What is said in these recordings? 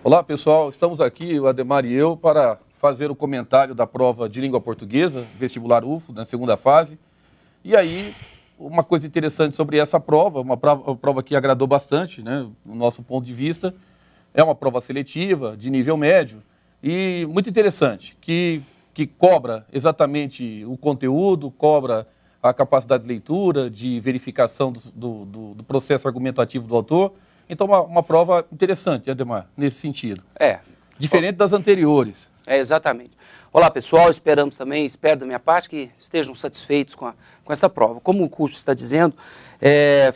Olá, pessoal. Estamos aqui, o Ademar e eu, para fazer o comentário da prova de língua portuguesa, vestibular UFO, na segunda fase. E aí, uma coisa interessante sobre essa prova, uma prova que agradou bastante, né, no nosso ponto de vista, é uma prova seletiva, de nível médio, e muito interessante, que cobra exatamente o conteúdo, cobra a capacidade de leitura, de verificação do processo argumentativo do autor. Então, uma prova interessante, Ademar, nesse sentido. Diferente das anteriores. Exatamente. Olá, pessoal, espero da minha parte que estejam satisfeitos com essa prova. Como o curso está dizendo,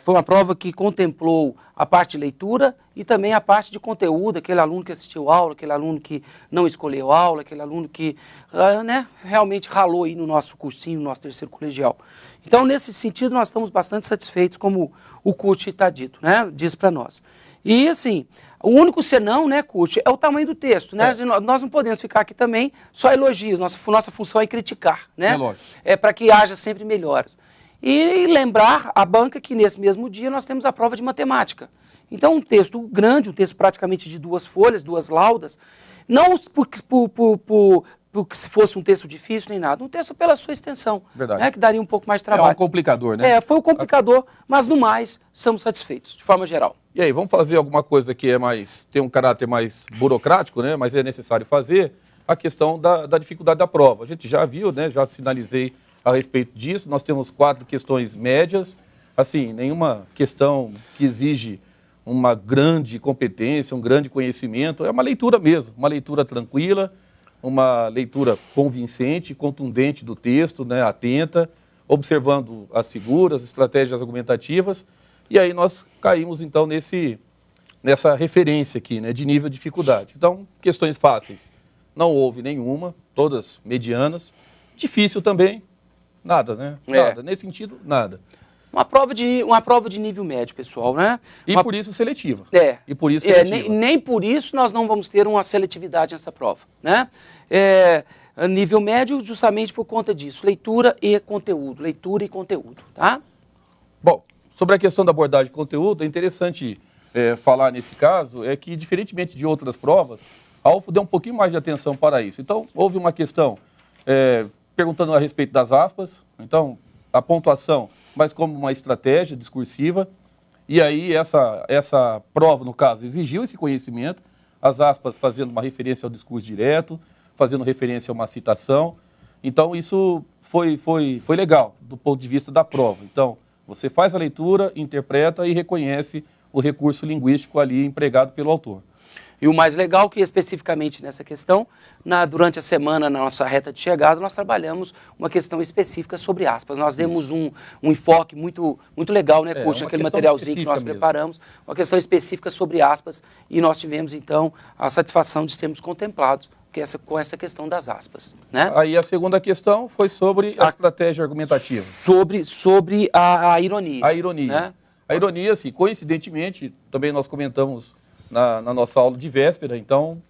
foi uma prova que contemplou a parte de leitura e também a parte de conteúdo, aquele aluno que assistiu aula, aquele aluno que não escolheu aula, aquele aluno que realmente ralou aí no nosso cursinho, no nosso terceiro colegial. Então, nesse sentido, nós estamos bastante satisfeitos, como o curso está dito, né? Diz para nós. E, assim, o único senão, né, Curte, é o tamanho do texto, né? Nós não podemos ficar aqui também só elogios, nossa função é criticar, né? Para que haja sempre melhoras. E lembrar a banca que nesse mesmo dia nós temos a prova de matemática. Então, um texto grande, um texto praticamente de 2 folhas, 2 laudas, não porque se fosse um texto difícil nem nada, um texto pela sua extensão, né, que daria um pouco mais de trabalho. É um complicador, né? Foi um complicador, mas no mais, estamos satisfeitos, de forma geral. E aí, vamos fazer alguma coisa que tem um caráter mais burocrático, né? Mas é necessário fazer, a questão da dificuldade da prova. A gente já viu, né? Já sinalizei a respeito disso. Nós temos 4 questões médias, assim, nenhuma questão que exige uma grande competência, um grande conhecimento. É uma leitura mesmo, uma leitura tranquila, uma leitura convincente, contundente do texto, né? Atenta, observando as figuras, estratégias argumentativas. E aí nós caímos, então, nessa referência aqui, né, de nível de dificuldade. Então, questões fáceis, não houve nenhuma, todas medianas. Difícil também, nada, né? Nada, nesse sentido, nada. Uma prova de nível médio, pessoal, né? Por isso seletiva. E por isso seletiva. Nem por isso nós não vamos ter uma seletividade nessa prova, né? Nível médio justamente por conta disso, leitura e conteúdo, tá? Bom, sobre a questão da abordagem de conteúdo, é interessante falar nesse caso, é que, diferentemente de outras provas, a UFO deu um pouquinho mais de atenção para isso. Então, houve uma questão perguntando a respeito das aspas, então, a pontuação, mas como uma estratégia discursiva, e aí essa prova, no caso, exigiu esse conhecimento, as aspas fazendo uma referência ao discurso direto, fazendo referência a uma citação. Então, isso foi legal, do ponto de vista da prova. Então, você faz a leitura, interpreta e reconhece o recurso linguístico ali empregado pelo autor. E o mais legal é que, especificamente nessa questão, durante a semana, na nossa reta de chegada, nós trabalhamos uma questão específica sobre aspas. Nós demos um enfoque muito legal, né, Curso, naquele materialzinho que nós preparamos, uma questão específica sobre aspas, e nós tivemos, então, a satisfação de sermos contemplados com essa questão das aspas, né? Aí a segunda questão foi sobre a estratégia argumentativa. Sobre a ironia. A ironia. Né? A ironia, assim, coincidentemente, também nós comentamos na nossa aula de véspera, então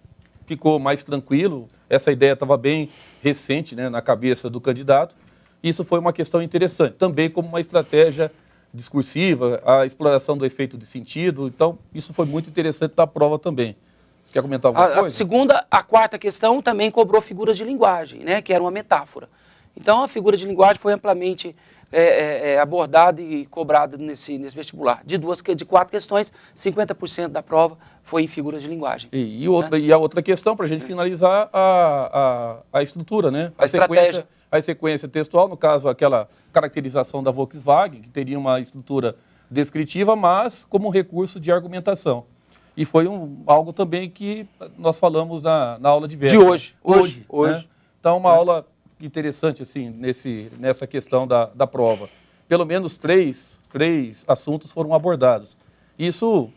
ficou mais tranquilo. Essa ideia estava bem recente, né, na cabeça do candidato. Isso foi uma questão interessante, também como uma estratégia discursiva, a exploração do efeito de sentido. Então, isso foi muito interessante da prova também. Você quer comentar alguma coisa? A quarta questão também cobrou figuras de linguagem, né, que era uma metáfora. Então, a figura de linguagem foi amplamente abordada e cobrada nesse vestibular. De 4 questões, 50% da prova foi em figuras de linguagem. E a outra questão, para a gente finalizar, a estrutura, né? A sequência textual, no caso, aquela caracterização da Volkswagen, que teria uma estrutura descritiva, mas como recurso de argumentação. E foi algo também que nós falamos na aula de véspera. De hoje. Né? Então, uma aula interessante, assim, nessa questão da prova. Pelo menos três assuntos foram abordados. Isso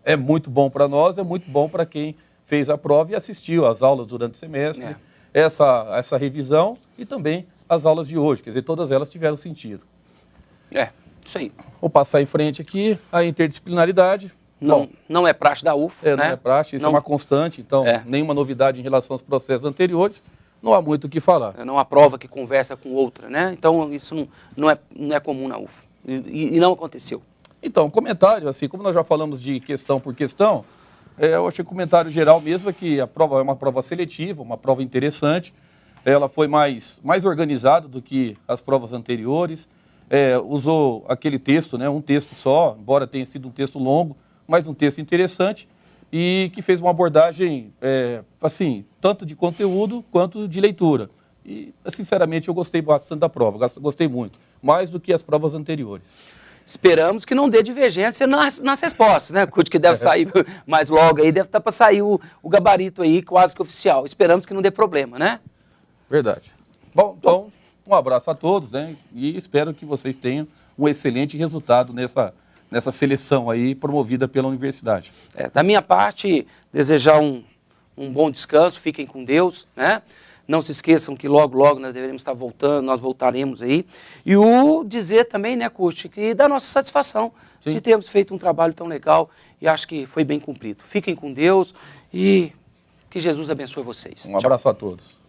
é muito bom para nós, é muito bom para quem fez a prova e assistiu às aulas durante o semestre, essa revisão e também as aulas de hoje. Quer dizer, todas elas tiveram sentido. Isso aí. Vou passar em frente aqui, a interdisciplinaridade. Não é praxe da UFO, né? Não é praxe, isso é uma constante, então nenhuma novidade em relação aos processos anteriores. Não há muito o que falar. Não há prova que conversa com outra, né? Então, isso não é comum na UFO. E não aconteceu. Então, comentário, assim, como nós já falamos de questão por questão, Eu achei que o comentário geral mesmo é que a prova é uma prova seletiva, uma prova interessante. Ela foi mais organizada do que as provas anteriores. Usou aquele texto, né, um texto só, embora tenha sido um texto longo, mas um texto interessante e que fez uma abordagem, assim, tanto de conteúdo quanto de leitura. E, sinceramente, eu gostei bastante da prova, gostei muito, mais do que as provas anteriores. Esperamos que não dê divergência nas respostas, né, Cute, que deve sair mais logo aí, deve estar para sair o gabarito aí, quase que oficial. Esperamos que não dê problema, né? Verdade. Bom, então, um abraço a todos, né, e espero que vocês tenham um excelente resultado nessa seleção aí promovida pela universidade. Da minha parte, desejar um bom descanso, fiquem com Deus, né? Não se esqueçam que logo, logo nós devemos estar voltando, nós voltaremos aí. E o dizer também, né, Curti, que da nossa satisfação de termos feito um trabalho tão legal e acho que foi bem cumprido. Fiquem com Deus e que Jesus abençoe vocês. Um abraço a todos.